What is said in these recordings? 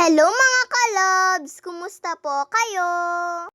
Hello mga kalabs! Kumusta po kayo?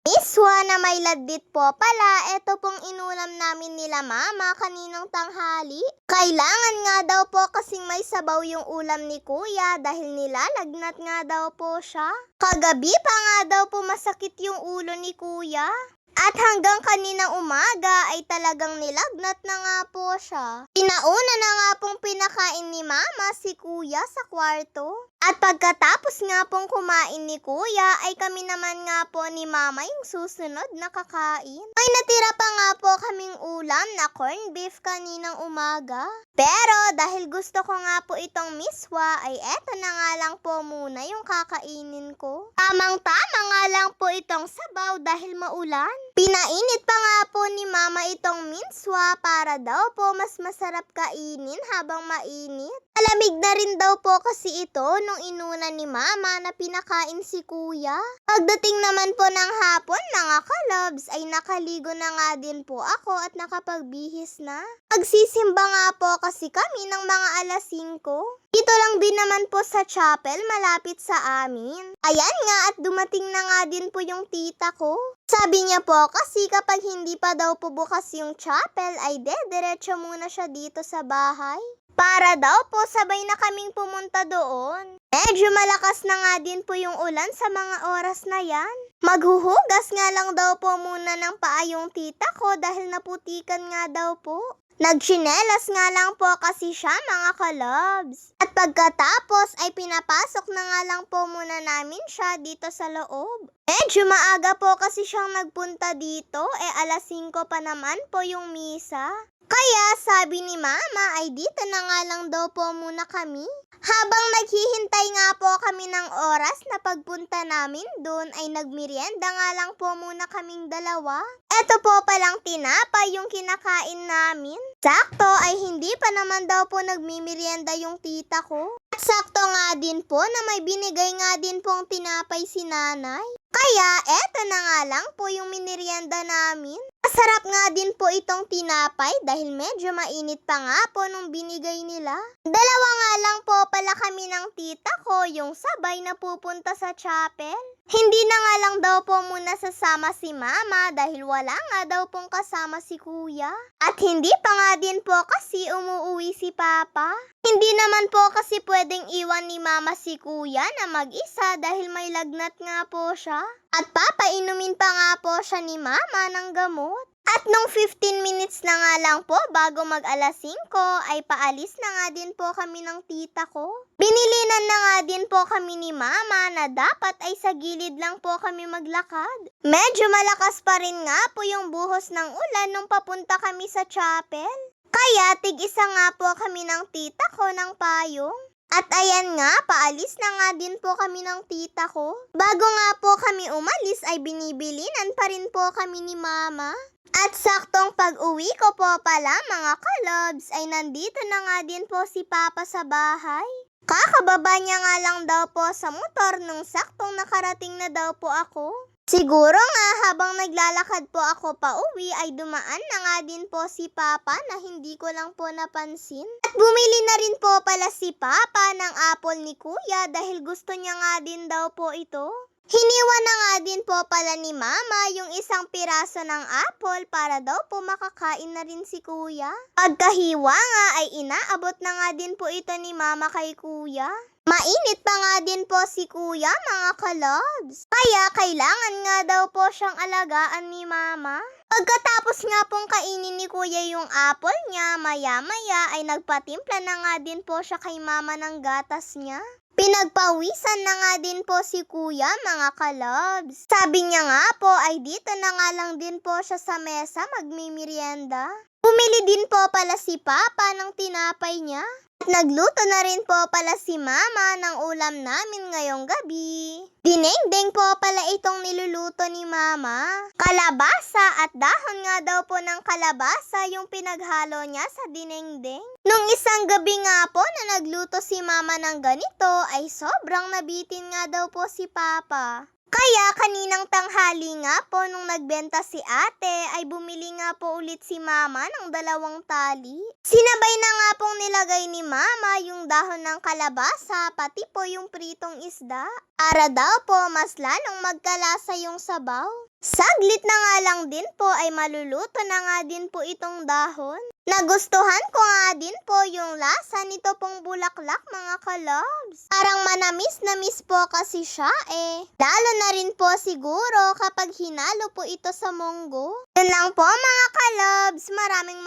Miswa na may ladbit po pala, eto pong inulam namin nila mama kaninang tanghali. Kailangan nga daw po kasing may sabaw yung ulam ni kuya dahil nilalagnat nga daw po siya. Kagabi pa nga daw po masakit yung ulo ni kuya. At hanggang kaninang umaga ay talagang nilagnat na nga po siya. Pinauna na nga pong pinakain ni mama si kuya sa kwarto. At pagkatapos nga pong kumain ni kuya ay kami naman nga po ni mama yung susunod na kakain. May natira pa nga po kaming ulam na corned beef kaninang umaga. Pero dahil gusto ko nga po itong miswa ay eto na nga lang po muna yung kakainin ko. Tamang-tama nga lang po itong sabaw dahil maulan. Pinainit pa nga po ni mama itong miswa para daw po mas masarap kainin habang mainit. Malamig na rin daw po kasi ito nung inuna ni mama na pinakain si kuya. Pagdating naman po ng hapon mga kalabs ay nakaligo na nga din po ako at nakapagbihis na. Magsisimba nga po kasi kami ng mga alas 5. Dito lang din naman po sa chapel malapit sa amin. Ayan nga at dumating na nga din po yung tita ko. Sabi niya po kasi kapag hindi pa daw po bukas yung chapel ay dediretso muna siya dito sa bahay. Para daw po sabay na kaming pumunta doon. Medyo malakas na nga din po yung ulan sa mga oras na yan. Maghuhugas nga lang daw po muna ng paa yung tita ko dahil naputikan nga daw po. Nagtsinelas nga lang po kasi siya mga kalabs. At pagkatapos ay pinapasok na nga lang po muna namin siya dito sa loob. Medyo maaga po kasi siyang nagpunta dito, alas 5 pa naman po yung misa. Kaya sabi ni mama ay dito na nga lang daw po muna kami. Habang naghihintay nga po kami ng oras na pagpunta namin doon ay nagmerienda nga lang po muna kaming dalawa. Eto po palang tinapay yung kinakain namin. Sakto ay hindi pa naman daw po nagmimerienda yung tita ko. At sakto nga din po na may binigay nga din pong tinapay si nanay. Kaya eto na nga lang po yung minerienda namin. Masarap nga din po itong tinapay dahil medyo mainit pa nga po nung binigay nila. Dalawa nga lang po pala kami ng tita ko yung sabay na pupunta sa chapel. Hindi na nga lang daw po muna sasama si mama dahil wala nga daw pong kasama si kuya. At hindi pa nga din po kasi umuuwi si papa. Hindi naman po kasi pwedeng iwan ni mama si kuya na mag-isa dahil may lagnat nga po siya. At papainumin pa nga po siya ni mama ng gamot. At nung 15 minutes na nga lang po bago mag alas 5 ay paalis na nga din po kami ng tita ko. Binilinan na nga din po kami ni mama na dapat ay sa gilid lang po kami maglakad. Medyo malakas pa rin nga po yung buhos ng ulan nung papunta kami sa chapel. Kaya tig-isa nga po kami ng tita ko ng payong. At ayan nga, paalis na nga din po kami ng tita ko. Bago nga po kami umalis ay binibilinan pa rin po kami ni mama. At saktong pag-uwi ko po pala mga kalabs ay nandito na nga din po si papa sa bahay. Kakababa niya nga lang daw po sa motor nung saktong nakarating na daw po ako. Siguro nga habang naglalakad po ako pa uwi ay dumaan na nga din po si papa na hindi ko lang po napansin. At bumili na rin po pala si papa ng apple ni kuya dahil gusto niya nga din daw po ito. Hiniwa na nga din po pala ni mama yung isang piraso ng apple para daw po makakain na rin si kuya. Pagkahiwa nga ay inaabot na nga din po ito ni mama kay kuya. Mainit pa nga din po si kuya mga kalabs. Kaya kailangan nga daw po siyang alagaan ni mama. Pagkatapos nga pong kainin ni kuya yung apple niya, maya-maya ay nagpatimpla na nga din po siya kay mama ng gatas niya. Pinagpawisan na nga din po si kuya mga kalabs. Sabi niya nga po ay dito na nga lang din po siya sa mesa magmimerienda. Bumili din po pala si papa ng tinapay niya. At nagluto na rin po pala si mama ng ulam namin ngayong gabi. Dinengdeng po pala itong niluluto ni mama. Kalabasa at dahon nga daw po ng kalabasa yung pinaghalo niya sa dinengdeng. Nung isang gabi nga po na nagluto si mama ng ganito ay sobrang nabitin nga daw po si papa. Kaya kaninang tanghali nga po nung nagbenta si ate ay bumili nga po ulit si mama ng 2 tali. Sinabay na nga pong nilagay ni mama yung dahon ng kalabasa pati po yung pritong isda. Para daw po mas lalong magkalasa yung sabaw. Saglit na nga lang din po ay maluluto na nga din po itong dahon. Nagustuhan ko nga din po yung lasa nito pong bulaklak mga kalabs. Parang manamis-namis po kasi siya eh. Lalo na rin po siguro kapag hinalo po ito sa munggo. Yun lang po mga kalabs. Maraming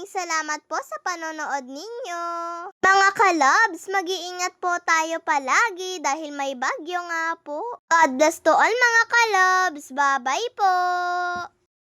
salamat po sa panonood ninyo. Mga kalabs, mag-iingat po tayo palagi dahil may bagyo nga po. God bless to all mga kalabs. Bye-bye po!